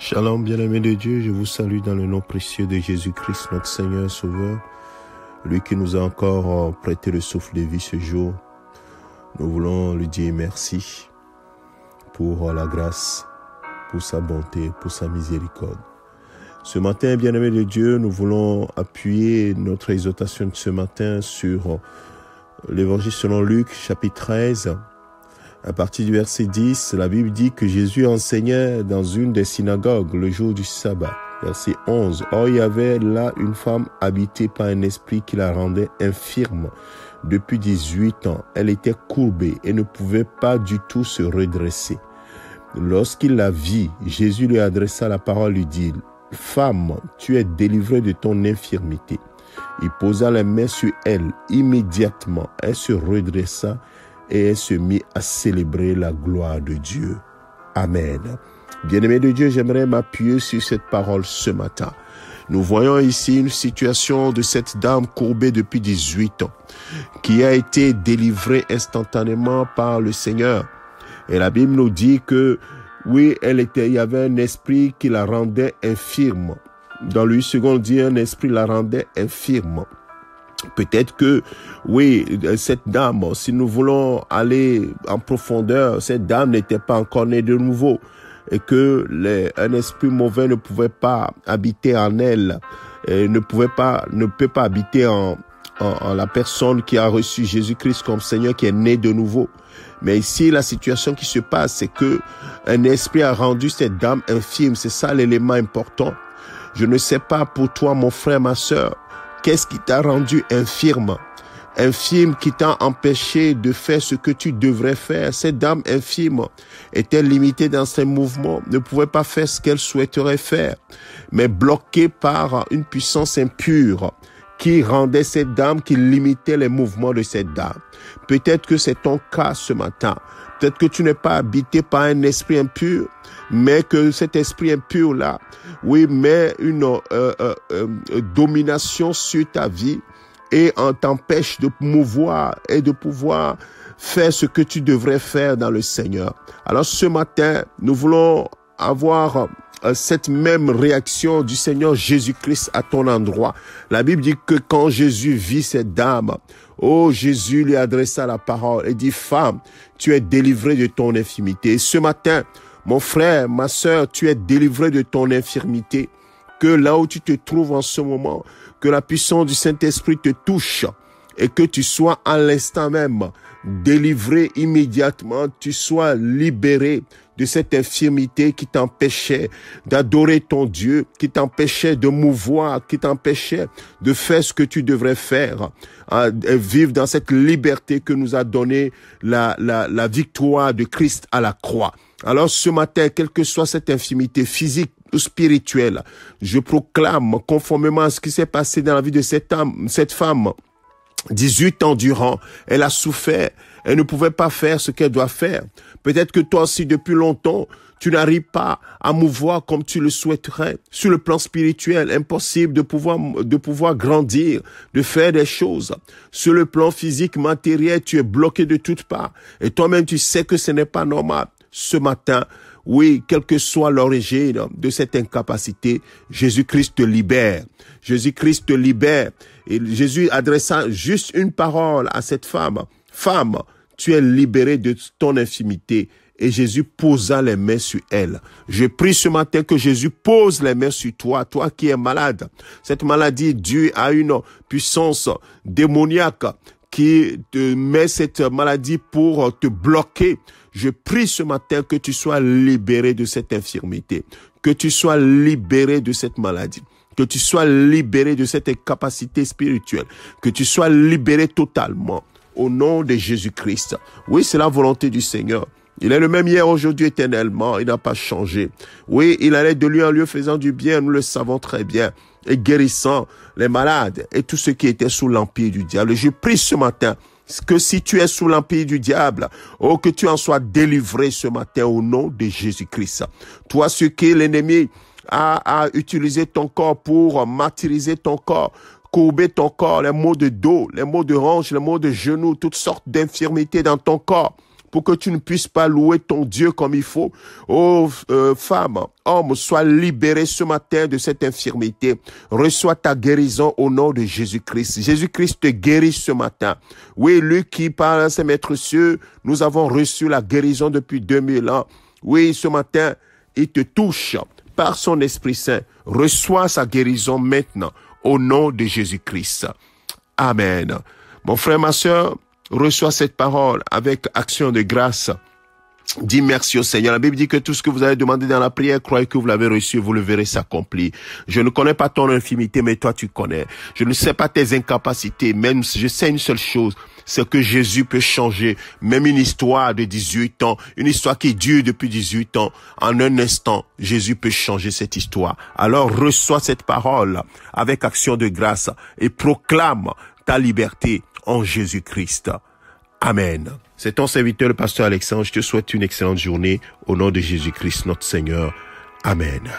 Shalom, bien-aimés de Dieu, je vous salue dans le nom précieux de Jésus-Christ, notre Seigneur et Sauveur, lui qui nous a encore prêté le souffle de vie ce jour. Nous voulons lui dire merci pour la grâce, pour sa bonté, pour sa miséricorde. Ce matin, bien-aimés de Dieu, nous voulons appuyer notre exhortation de ce matin sur l'évangile selon Luc, chapitre 13. À partir du verset 10, la Bible dit que Jésus enseignait dans une des synagogues le jour du sabbat. Verset 11. Or, il y avait là une femme habitée par un esprit qui la rendait infirme depuis 18 ans. Elle était courbée et ne pouvait pas du tout se redresser. Lorsqu'il la vit, Jésus lui adressa la parole et lui dit, « Femme, tu es délivrée de ton infirmité. » Il posa les mains sur elle. Immédiatement, elle se redressa et elle se mit à célébrer la gloire de Dieu. Amen. Bien-aimé de Dieu, j'aimerais m'appuyer sur cette parole ce matin. Nous voyons ici une situation de cette dame courbée depuis 18 ans, qui a été délivrée instantanément par le Seigneur. Et la Bible nous dit que, oui, il y avait un esprit qui la rendait infirme. Dans Louis II, dit un esprit la rendait infirme. Peut-être que, oui, cette dame, si nous voulons aller en profondeur, cette dame n'était pas encore née de nouveau et que un esprit mauvais ne pouvait pas habiter en elle, et ne peut pas habiter en la personne qui a reçu Jésus-Christ comme Seigneur, qui est né de nouveau. Mais ici, la situation qui se passe, c'est que un esprit a rendu cette dame infirme. C'est ça l'élément important. Je ne sais pas pour toi, mon frère, ma sœur, qu'est-ce qui t'a rendu infirme? Infirme qui t'a empêché de faire ce que tu devrais faire. Cette dame infirme était limitée dans ses mouvements, ne pouvait pas faire ce qu'elle souhaiterait faire, mais bloquée par une puissance impure qui rendait cette dame, qui limitait les mouvements de cette dame. Peut-être que c'est ton cas ce matin. Peut-être que tu n'es pas habité par un esprit impur, mais que cet esprit impur-là, oui, met une domination sur ta vie et t'empêche de mouvoir et de pouvoir faire ce que tu devrais faire dans le Seigneur. Alors ce matin, nous voulons avoir cette même réaction du Seigneur Jésus-Christ à ton endroit. La Bible dit que quand Jésus vit cette dame, oh, Jésus lui adressa la parole et dit, « Femme, tu es délivrée de ton infirmité. » Et ce matin, mon frère, ma sœur, tu es délivré de ton infirmité. Que là où tu te trouves en ce moment, que la puissance du Saint-Esprit te touche et que tu sois à l'instant même délivré immédiatement, tu sois libéré de cette infirmité qui t'empêchait d'adorer ton Dieu, qui t'empêchait de mouvoir, qui t'empêchait de faire ce que tu devrais faire, vivre dans cette liberté que nous a donné la victoire de Christ à la croix. Alors ce matin, quelle que soit cette infirmité physique ou spirituelle, je proclame, conformément à ce qui s'est passé dans la vie de cette femme, 18 ans durant, elle a souffert, elle ne pouvait pas faire ce qu'elle doit faire. Peut-être que toi aussi, depuis longtemps, tu n'arrives pas à mouvoir comme tu le souhaiterais. Sur le plan spirituel, impossible de pouvoir grandir, de faire des choses. Sur le plan physique, matériel, tu es bloqué de toutes parts. Et toi-même, tu sais que ce n'est pas normal. Ce matin, oui, quelle que soit l'origine de cette incapacité, Jésus-Christ te libère. Jésus-Christ te libère. Et Jésus adressa juste une parole à cette femme. Femme, tu es libérée de ton infirmité. Et Jésus posa les mains sur elle. Je prie ce matin que Jésus pose les mains sur toi, toi qui es malade. Cette maladie est due à une puissance démoniaque qui te met cette maladie pour te bloquer. Je prie ce matin que tu sois libéré de cette infirmité, que tu sois libéré de cette maladie, que tu sois libéré de cette incapacité spirituelle, que tu sois libéré totalement au nom de Jésus-Christ. Oui, c'est la volonté du Seigneur. Il est le même hier, aujourd'hui, éternellement. Il n'a pas changé. Oui, il allait de lieu en lieu faisant du bien, nous le savons très bien, et guérissant les malades et tous ceux qui étaient sous l'empire du diable. Je prie ce matin que si tu es sous l'empire du diable, oh, que tu en sois délivré ce matin au nom de Jésus-Christ. Toi, ce que l'ennemi a utilisé ton corps pour martyriser ton corps, courber ton corps, les maux de dos, les maux de hanche, les maux de genoux, toutes sortes d'infirmités dans ton corps, pour que tu ne puisses pas louer ton Dieu comme il faut. Oh, femme, homme, sois libéré ce matin de cette infirmité. Reçois ta guérison au nom de Jésus-Christ. Jésus-Christ te guérit ce matin. Oui, lui qui parle à ses maîtres cieux, nous avons reçu la guérison depuis 2000 ans. Oui, ce matin, il te touche par son Esprit Saint. Reçois sa guérison maintenant au nom de Jésus-Christ. Amen. Mon frère, ma sœur, reçois cette parole avec action de grâce. Dis merci au Seigneur. La Bible dit que tout ce que vous avez demandé dans la prière, croyez que vous l'avez reçu, vous le verrez s'accomplir. Je ne connais pas ton infimité, mais toi tu connais. Je ne sais pas tes incapacités, même si je sais une seule chose, c'est que Jésus peut changer même une histoire de 18 ans, une histoire qui dure depuis 18 ans. En un instant, Jésus peut changer cette histoire. Alors reçois cette parole avec action de grâce et proclame ta liberté en Jésus-Christ. Amen. C'est ton serviteur, le pasteur Alexandre. Je te souhaite une excellente journée au nom de Jésus-Christ, notre Seigneur. Amen.